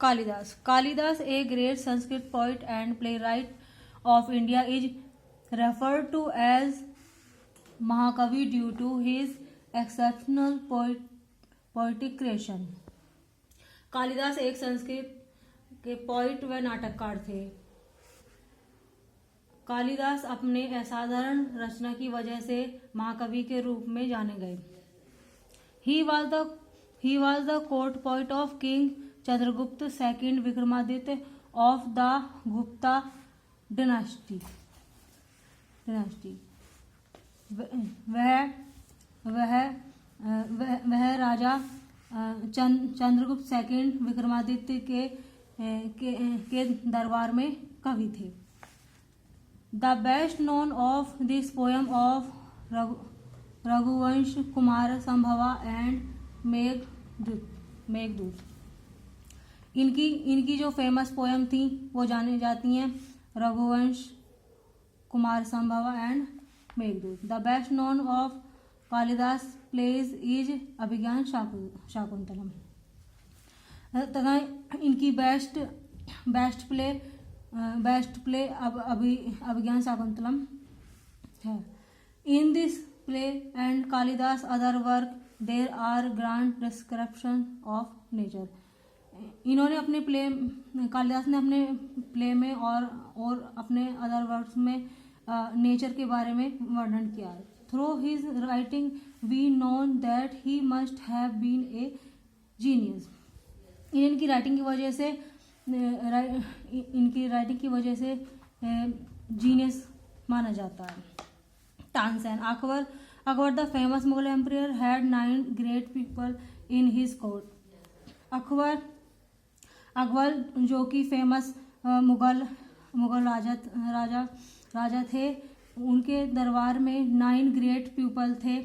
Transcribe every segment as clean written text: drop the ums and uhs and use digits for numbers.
Kalidas. Kalidas, a great Sanskrit poet and playwright of India, is referred to as Mahakavi due to his exceptional poetic creation. Kalidas एक संस्कृत के poet व नाटककार थे। कालिदास अपने असाधारण रचना की वजह से महाकवि के रूप में जाने गए। He was the court poet of King Chandragupta II Vikramaditya of the Gupta dynasty. वह राजा चंद्रगुप्त सेकंड विक्रमादित्य के दरबार में कवि थे। The best known of this poem of Raghuvansh Kumar Sambhava and Meghdoot. इनकी जो फेमस पोएम थी वो जानी जाती हैं Raghuvansh Kumar Sambhava and Meghdoot. The best known of Kalidas plays is Abhijnana Shakuntalam. तथा इनकी बेस्ट प्ले अभिज्ञान शाकुंतलम है। In this play and Kalidas other work there are grand description of nature. इन्होंने अपने प्ले कालिदास ने अपने प्ले में और अपने अदर वर्क्स में नेचर के बारे में वर्णन किया। Through his writing we known that he must have been a genius. इनकी राइटिंग की वजह से जीनियस माना जाता है। Tansen. Akbar the famous Mughal emperor had 9 great people in his court. Akbar जो कि फेमस मुगल राजा थे, उनके दरबार में 9 ग्रेट पीपल थे।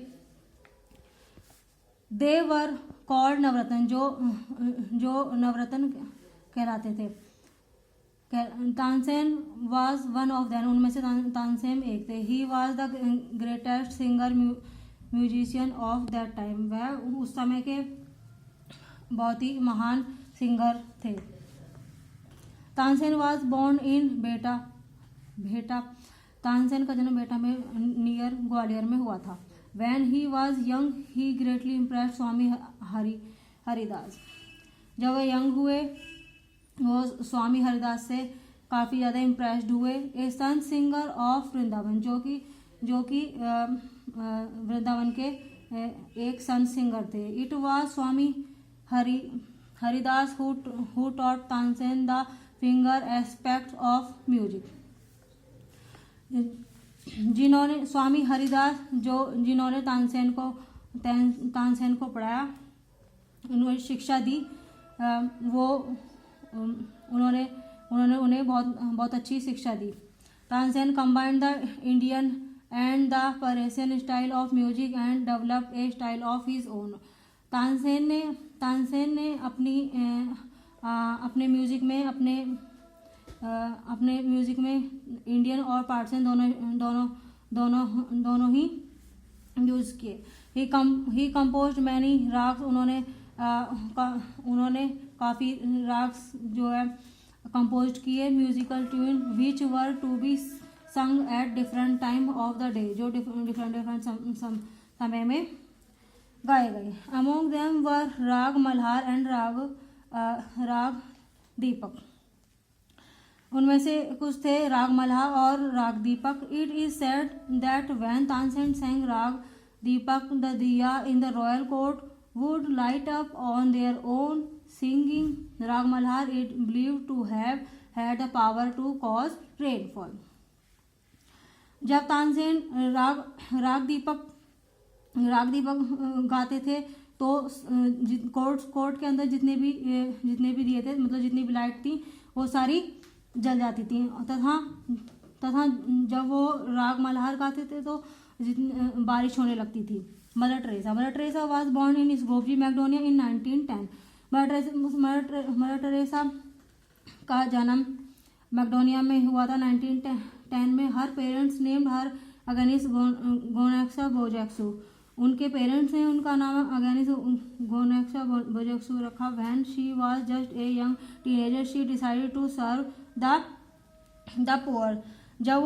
दे वर कॉल्ड नवरत्न, जो नवरत्न कहलाते थे। Tansen was one of them, उनमें से तानसेन एक थे। He was the greatest singer musician of that time. वह उस समय के बहुत ही महान सिंगर थे। तानसेन वाज बोर्न इन भेटा। तानसेन का जन्म बेटा में नियर ग्वालियर में हुआ था। When he was young, he greatly impressed स्वामी हरिदास। जब वह यंग हुए वो स्वामी हरिदास से काफ़ी ज़्यादा इम्प्रेस्ड हुए। ए सन सिंगर ऑफ वृंदावन, जो कि वृंदावन के एक सन सिंगर थे। It was Swami Haridas who taught Tansen the finger aspect of music. जिन्होंने स्वामी हरिदास जिन्होंने तानसेन को पढ़ाया, उन्होंने शिक्षा दी, वो उन्होंने उन्हें बहुत अच्छी शिक्षा दी। Tansen combined the Indian and the Persian style of music and developed a style of his own. Tansen ने अपने म्यूजिक में इंडियन और पार्शियन दोनों ही यूज किए। ही कंपोज्ड मैनी राग्स, उन्होंने काफ़ी राग्स जो है कंपोज किए। Musical tune which were to be sung at different time of the day, जो डिफरेंट समय में गाए गए। अमोंग देम वर राग मल्हार एंड राग दीपक। उनमें से कुछ थे राग मल्हार और raag Deepak. It is said that when Tansen sang raag Deepak, the diya in the royal court would light up on their own singing. Raag Malhar it believed to have had the power to cause rainfall. जब तानसेन राग दीपक गाते थे तो कोर्ट के अंदर जितने भी दिए थे, मतलब जितनी भी लाइट थी वो सारी जल जाती थी। तथा जब वो राग मल्हार गाते थे तो बारिश होने लगती थी। Mother Teresa was born in Skopje Macedonia in 1910। Mother Teresa का जन्म मैकेडोनिया में हुआ था 1910 में। Her parents named her Agnes Gonxha Bojaxhiu. उनके पेरेंट्स ने उनका नाम अगेनिस गोनेक्सा बोजेक्सु रखा। When she was just a young teenager she decided to serve the poor. जब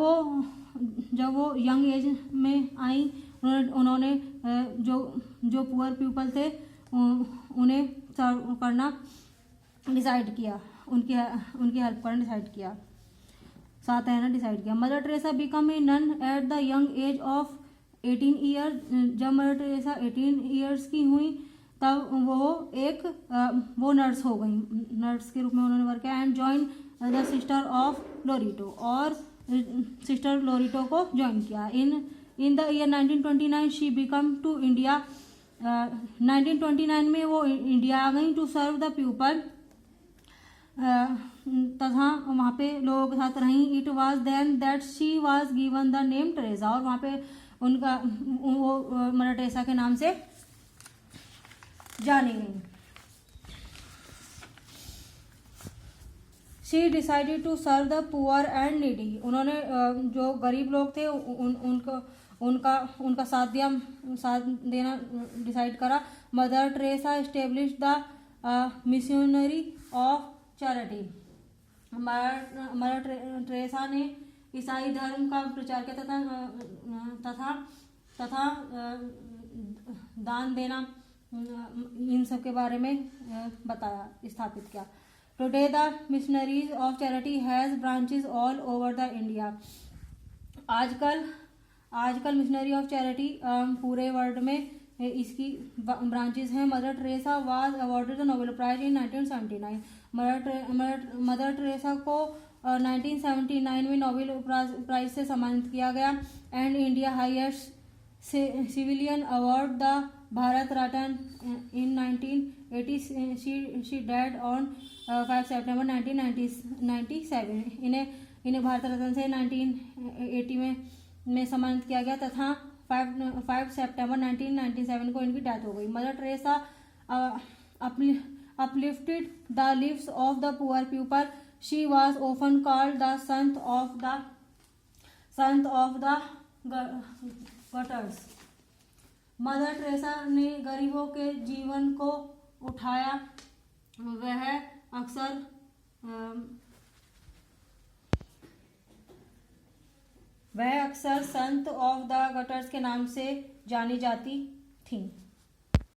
वो यंग एज में आई उन्होंने जो पुअर पीपल थे उन्हें सर्व करना डिसाइड किया, उनकी हेल्प करना डिसाइड किया, साथ रहना डिसाइड किया। Mother Teresa become a nun at the young age of 18 year. जब मदर टेरेसा 18 ईयर्स की हुई तब वो नर्स हो गई, नर्स के रूप में उन्होंने वर्क किया। And join the sister of Loreto, और सिस्टर लोरिटो को ज्वाइन किया। In the year 1929 she become to India. 1929 में वो इंडिया आ गई टू सर्व द पीपल, तथा वहाँ पे लोगों के साथ रही। It was then that she was given the name Teresa, और वहाँ पे वो मदर टेरेसा के नाम से जानी गई। She decided to serve the poor and needy. उन्होंने जो गरीब लोग थे उनका साथ देना डिसाइड करा। Mother Teresa establish the missionary of charity. Mother Teresa ने ईसाई धर्म का प्रचार किया तथा दान देना, इन सब के बारे में बताया, स्थापित किया। Today the missionaries of charity has branches all over the India. आजकल मिशनरी ऑफ चैरिटी पूरे वर्ल्ड में इसकी ब्रांचेस हैं। Mother Teresa was awarded the Nobel prize in 1979। Mother Teresa को 1979 में नोबेल प्राइज से सम्मानित किया गया। And India highest civilian award the Bharat Ratna in 1980। She died on 5 सितंबर 1997। इन्हें भारत रत्न से 1980 में सम्मानित किया गया तथा 5 सितंबर 1997 को इनकी डेथ हो गई। Mother Teresa uplifted the lives of the poor people. She was often called the saint of the gutters. Mother Teresa ने गरीबों के जीवन को उठाया। वह अक्सर संत ऑफ द गटर्स के नाम से जानी जाती थी।